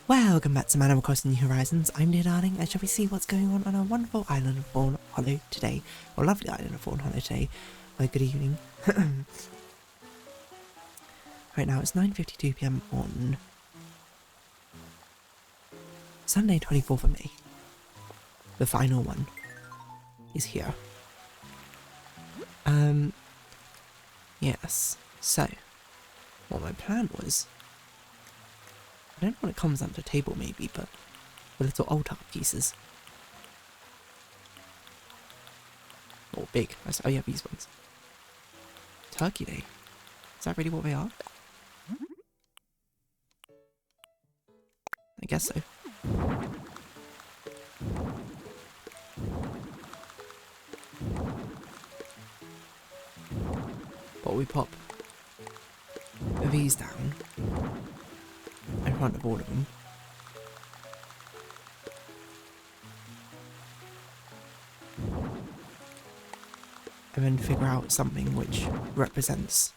Welcome back to Animal Crossing New Horizons. I'm dear darling, and shall we see what's going on our wonderful island of Fawnhollow today? Or lovely island of Fawnhollow today. Well, good evening. Right now it's 9:52 PM on Sunday 24th of May. The final one is here. Yes. So, what my plan was, I don't know what it comes under table maybe, but the little altar pieces. Or big. Oh yeah, these ones. Turkey Day. Is that really what they are? I guess so. But we pop these down in front of all of them. And then figure out something which represents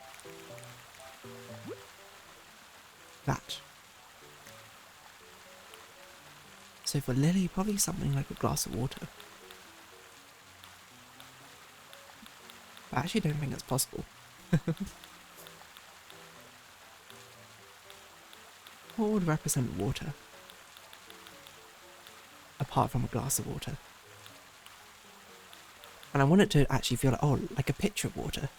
that. So for Lily, probably something like a glass of water. I actually don't think that's possible. What would represent water? Apart from a glass of water. And I want it to actually feel like, oh, like a pitcher of water.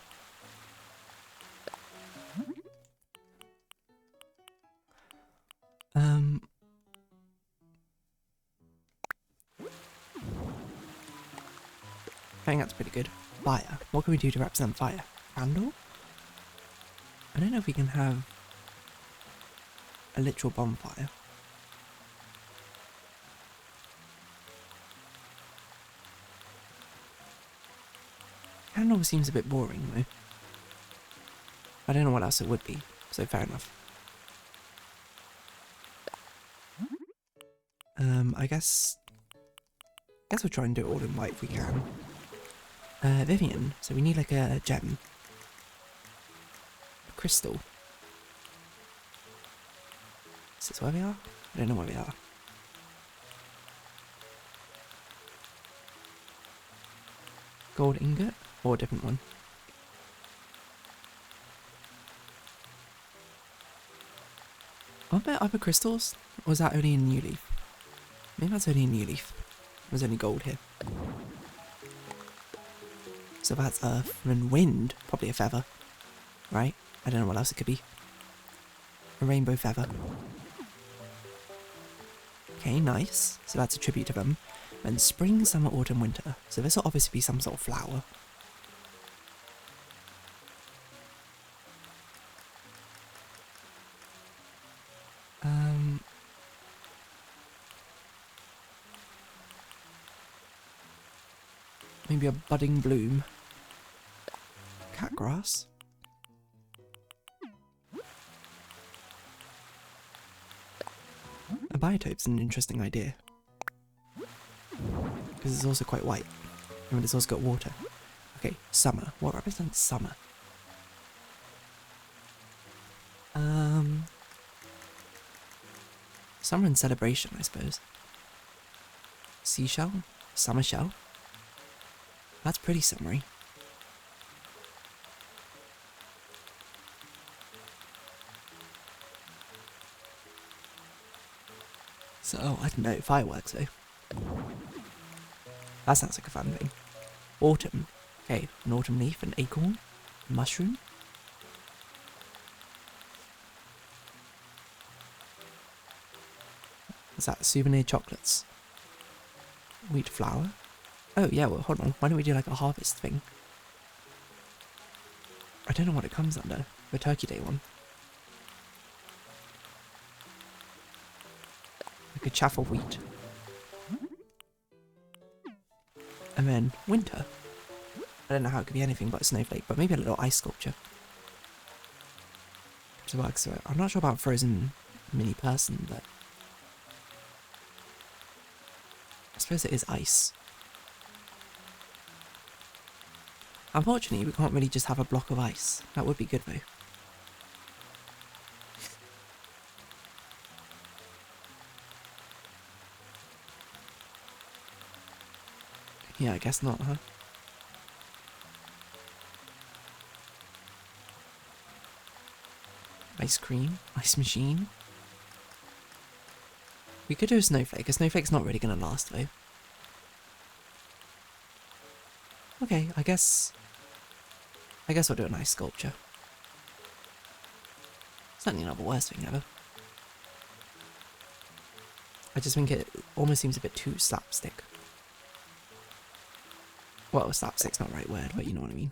I think that's pretty good. Fire. What can we do to represent fire? Candle? I don't know if we can have a literal bonfire. Candle seems a bit boring though. I don't know what else it would be, so fair enough. I guess we'll try and do it all in white if we can. Vivian, so we need like a gem. A crystal. Is this where we are? I don't know where we are. Gold ingot? Or a different one? Aren't there other crystals? Or was that only in New Leaf? Maybe that's only in New Leaf. There's only gold here. So that's earth and wind. Probably a feather. Right? I don't know what else it could be. A rainbow feather. Okay, nice. So that's a tribute to them. And spring, summer, autumn, winter. So this will obviously be some sort of flower. Maybe a budding bloom. Cat grass. A biotope's an interesting idea. Because it's also quite white. And it's also got water. Okay, summer. What represents summer? Summer and celebration, I suppose. Seashell? Summer shell? That's pretty summery. So, I don't know, fireworks though. That sounds like a fun thing. Autumn. Okay, an autumn leaf, an acorn, a mushroom. What's that? Souvenir chocolates. Wheat flour. Oh yeah, well hold on, why don't we do like a harvest thing? I don't know what it comes under, the Turkey Day one. Like a chaff of wheat. And then winter. I don't know how it could be anything but a snowflake, but maybe a little ice sculpture. To work, so I'm not sure about frozen mini person, but I suppose it is ice. Unfortunately, we can't really just have a block of ice. That would be good though. Yeah, I guess not, huh? Ice cream? Ice machine? We could do a snowflake. A snowflake's not really gonna last, though. Okay, I guess we'll do a nice sculpture. Certainly not the worst thing ever. I just think it almost seems a bit too slapstick. Well, slapstick's not the right word, but you know what I mean.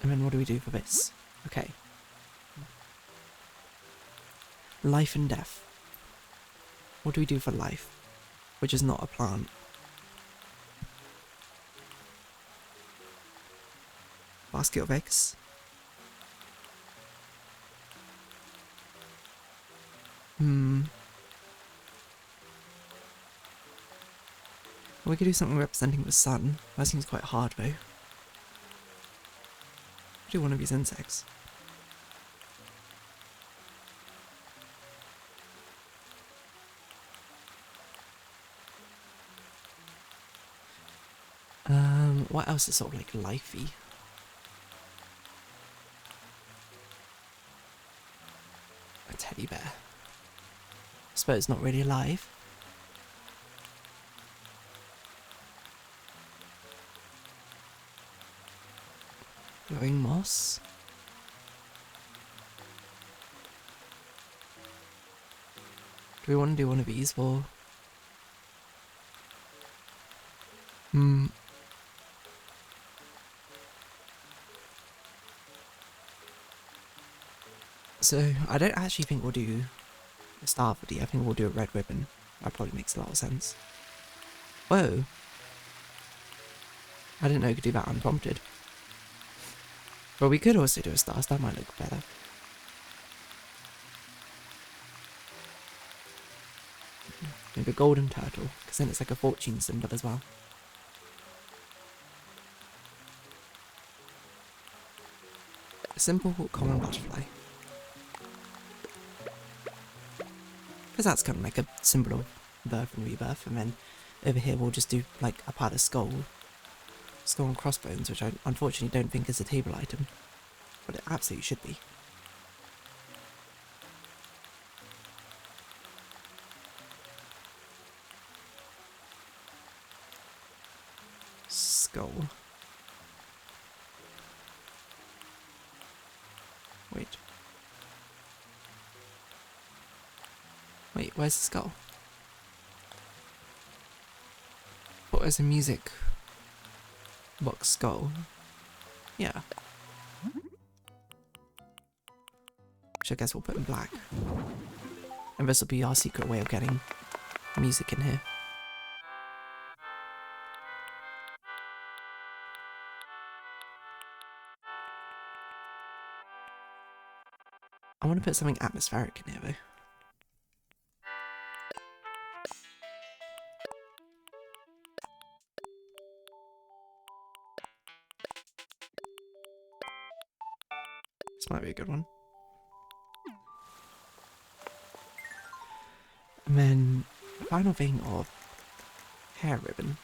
And then what do we do for this? Okay. Life and death. What do we do for life? Which is not a plant. Basket of eggs. We could do something representing the sun. That seems quite hard though. Do one of these insects. What else is sort of like lifey? A teddy bear. I suppose not really alive. Glowing moss. Do we want to do one of these or? So, I don't actually think we'll do a star for D. I think we'll do a red ribbon. That probably makes a lot of sense. Whoa. I didn't know you could do that unprompted. But we could also do a star, so that might look better. Maybe a golden turtle, because then it's like a fortune symbol as well. A simple common butterfly. Because that's kind of like a symbol of birth and rebirth, and then over here we'll just do like a part of skull and crossbones, which I unfortunately don't think is a table item, but it absolutely should be. Skull. Wait, where's the skull? What is a music box skull? Yeah. Which I guess we'll put in black. And this will be our secret way of getting music in here. I want to put something atmospheric in here though. This might be a good one. And then a final thing of hair ribbon.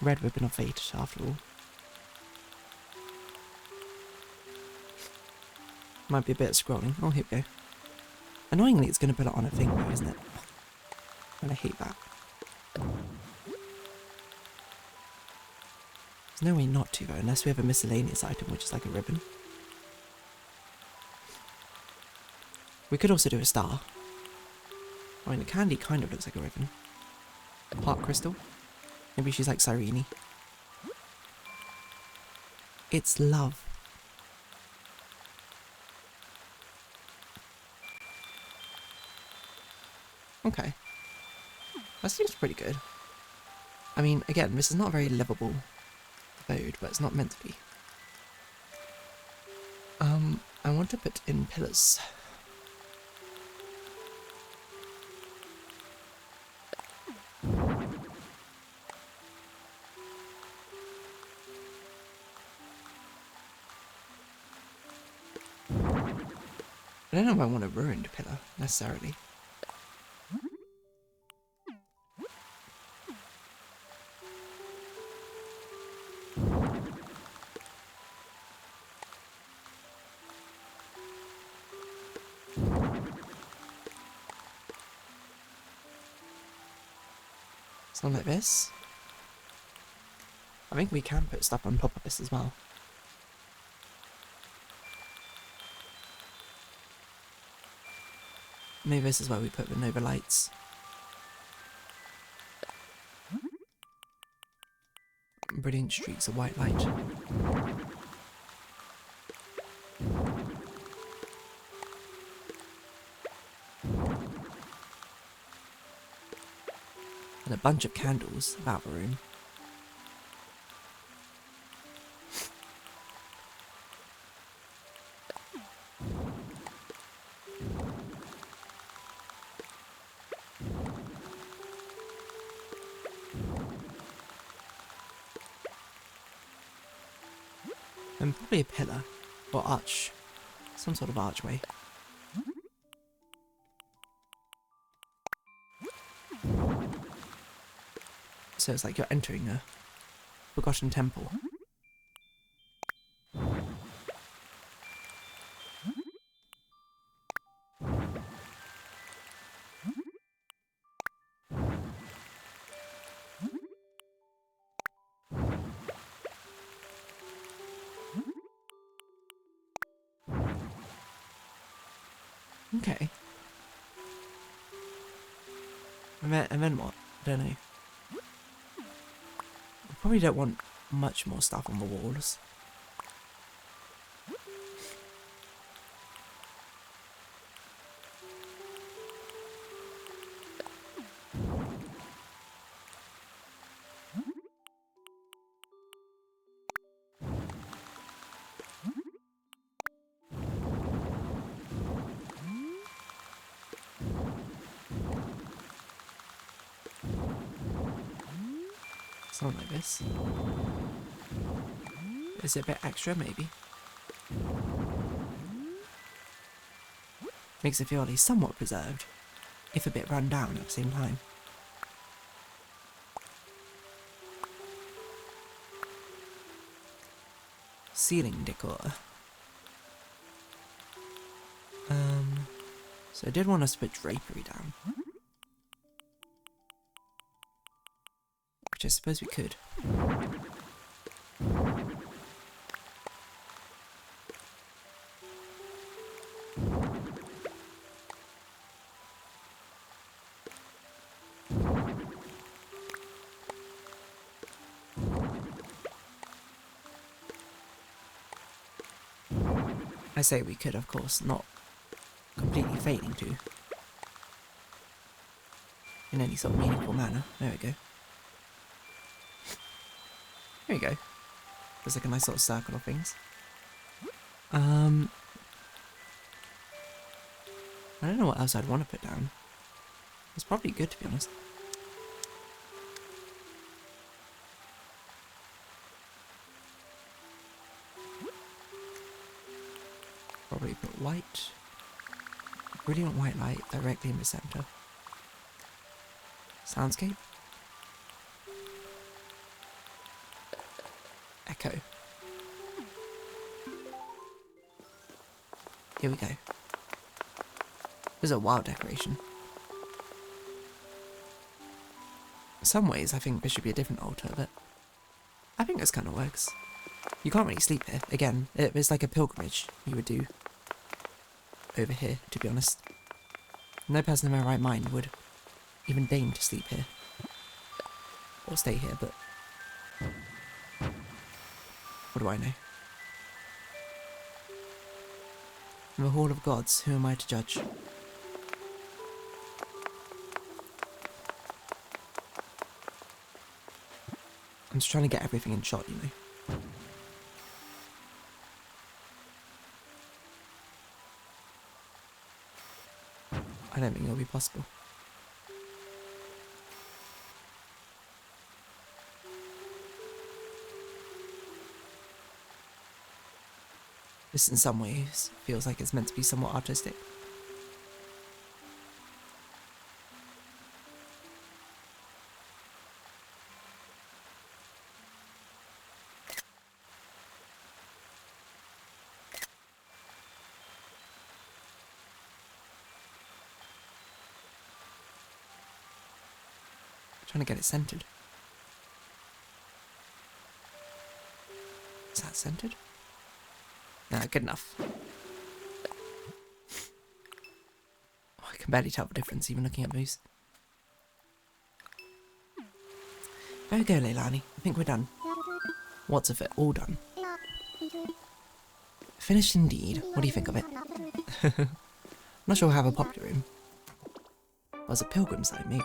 Red ribbon of fate, after all. Might be a bit of scrolling. Oh, here we go. Annoyingly, it's going to put it on a thing though, isn't it? And I hate that. There's no way not to though, unless we have a miscellaneous item, which is like a ribbon. We could also do a star. I mean, the candy kind of looks like a ribbon. Heart crystal. Maybe she's like Cyrene. It's love. Okay. That seems pretty good. I mean, again, this is not a very livable abode, but it's not meant to be. I want to put in pillars. I don't know if I want a ruined pillar, necessarily. Something like this. I think we can put stuff on top of this as well. Maybe this is where we put the Nova lights. Brilliant streaks of white light. And a bunch of candles about the room. And probably a pillar, or arch, some sort of archway. So it's like you're entering a forgotten temple. Okay. And then what? I don't know. I probably don't want much more stuff on the walls. Something like this. Is it a bit extra, maybe? Makes it feel at least somewhat preserved, if a bit run down at the same time. Ceiling decor. So I did want us to put drapery down. Which I suppose we could. I say we could, of course, not completely failing to. In any sort of meaningful manner. There we go. There we go. There's like a nice sort of circle of things. I don't know what else I'd want to put down. It's probably good, to be honest. Probably put white. Brilliant white light directly in the center. Soundscape. Echo. Here we go. This is a wild decoration. In some ways, I think there should be a different altar, but I think this kind of works. You can't really sleep here. Again, it's like a pilgrimage you would do over here, to be honest. No person in their right mind would even deign to sleep here. Or stay here, but what do I know? In the Hall of Gods, who am I to judge? I'm just trying to get everything in shot, you know. I don't think it'll be possible. This in some ways feels like it's meant to be somewhat artistic. Trying to get it centered. Is that centered? No, good enough. Oh, I can barely tell the difference even looking at those. There we go, Leilani. I think we're done. What's of it? All done. Finished indeed. What do you think of it? I'm not sure we'll have a popular room. Was a pilgrim site, maybe.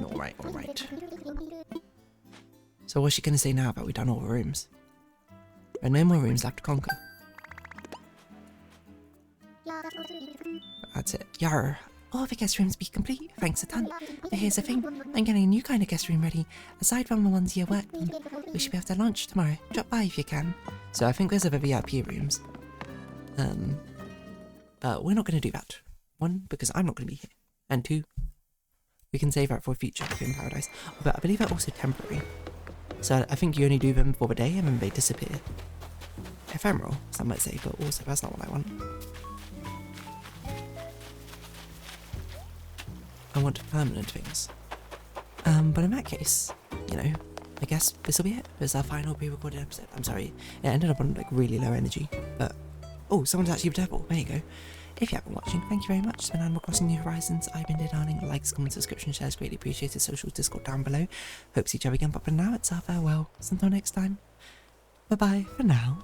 Alright, alright. So what's she gonna say now about we've done all the rooms? There are no more rooms left to conquer. That's it. Yarr. All the guest rooms be complete, thanks a ton. But here's the thing, I'm getting a new kind of guest room ready. Aside from the ones you worked on, we should be able to lunch tomorrow. Drop by if you can. So I think there's other VIP rooms. We're not gonna do that. One, because I'm not gonna be here. And two, we can save that for a future in Paradise. But I believe they're also temporary. So I think you only do them for the day and then they disappear. Ephemeral, some might say, but also that's not what I want. I want permanent things. But in that case, you know, I guess this will be it. This is our final pre-recorded episode. I'm sorry, it ended up on like really low energy, but oh, someone's actually a devil. There you go. If you have been watching, thank you very much. It's been Animal Crossing New Horizons. I've been Darling. Likes, comments, subscription, shares, greatly appreciated. Socials, Discord down below. Hope to see each other again, but for now, it's our farewell. Until next time, bye bye for now.